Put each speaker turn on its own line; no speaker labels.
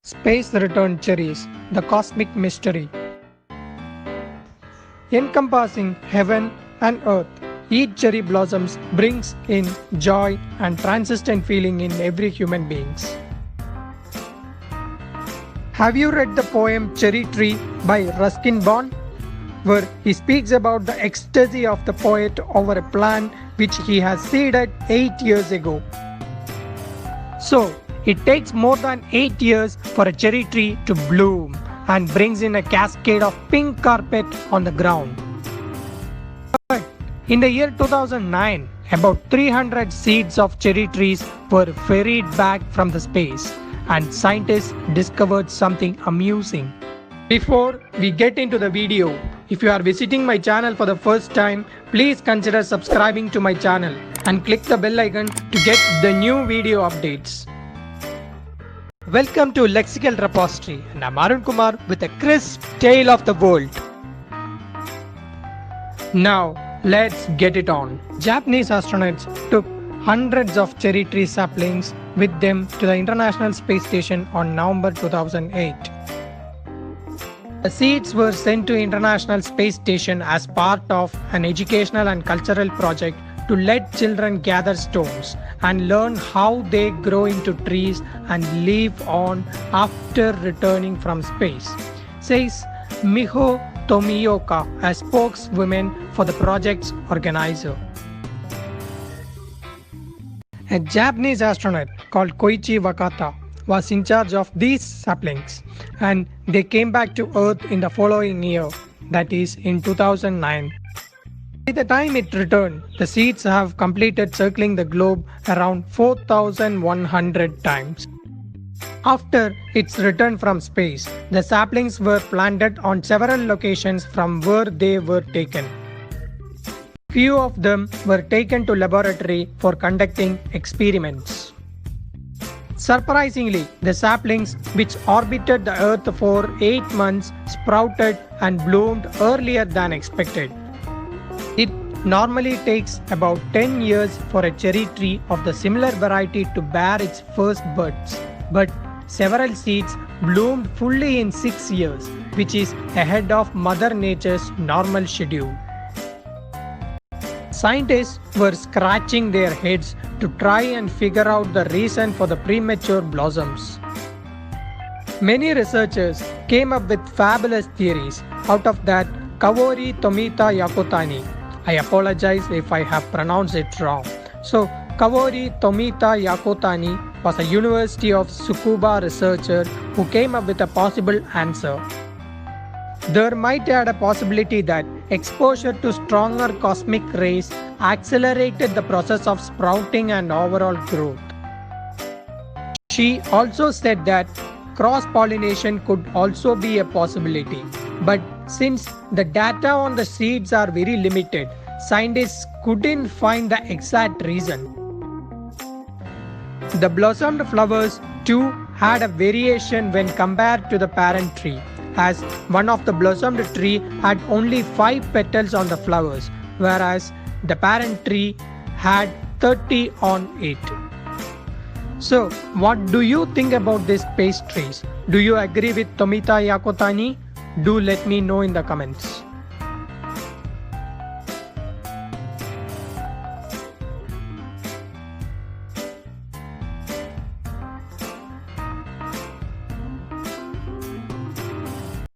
Space Return Cherries, the Cosmic Mystery. Encompassing heaven and earth, each cherry blossoms brings in joy and transcendent feeling in every human beings. Have you read the poem Cherry Tree by Ruskin Bond, where he speaks about the ecstasy of the poet over a plant which he has seeded 8 years ago? So, it takes more than 8 years for a cherry tree to bloom and brings in a cascade of pink carpet on the ground. But in the year 2009, about 300 seeds of cherry trees were ferried back from the space, and scientists discovered something amusing. Before we get into the video, if you are visiting my channel for the first time, please consider subscribing to my channel and click the bell icon to get the new video updates. Welcome to Lexical Repository, and I'm Arun Kumar with a crisp tale of the world. Now, let's get it on. Japanese astronauts took hundreds of cherry tree saplings with them to the International Space Station on November 2008. The seeds were sent to International Space Station as part of an educational and cultural project to let children gather stones and learn how they grow into trees and live on after returning from space, says Miho Tomioka, a spokeswoman for the project's organizer. A Japanese astronaut called Koichi Wakata was in charge of these saplings, and they came back to Earth in the following year, that is in 2009. By the time it returned, the seeds have completed circling the globe around 4,100 times. After its return from space, the saplings were planted on several locations from where they were taken. Few of them were taken to laboratory for conducting experiments. Surprisingly, the saplings, which orbited the Earth for 8 months, sprouted and bloomed earlier than expected. It normally takes about 10 years for a cherry tree of the similar variety to bear its first buds, but several seeds bloomed fully in 6 years, which is ahead of Mother Nature's normal schedule. Scientists were scratching their heads to try and figure out the reason for the premature blossoms. Many researchers came up with fabulous theories. Out of that, Kawori Tomita Yakotani, I apologize if I have pronounced it wrong. So, Kawori Tomita Yakotani was a University of Tsukuba researcher who came up with a possible answer. There might add a possibility that exposure to stronger cosmic rays accelerated the process of sprouting and overall growth. She also said that cross-pollination could also be a possibility, but since the data on the seeds are very limited, scientists couldn't find the exact reason. The blossomed flowers too had a variation when compared to the parent tree, as one of the blossomed tree had only 5 petals on the flowers, whereas the parent tree had 30 on it. So, what do you think about these space trees? Do you agree with Tomita Yakotani? Do let me know in the comments.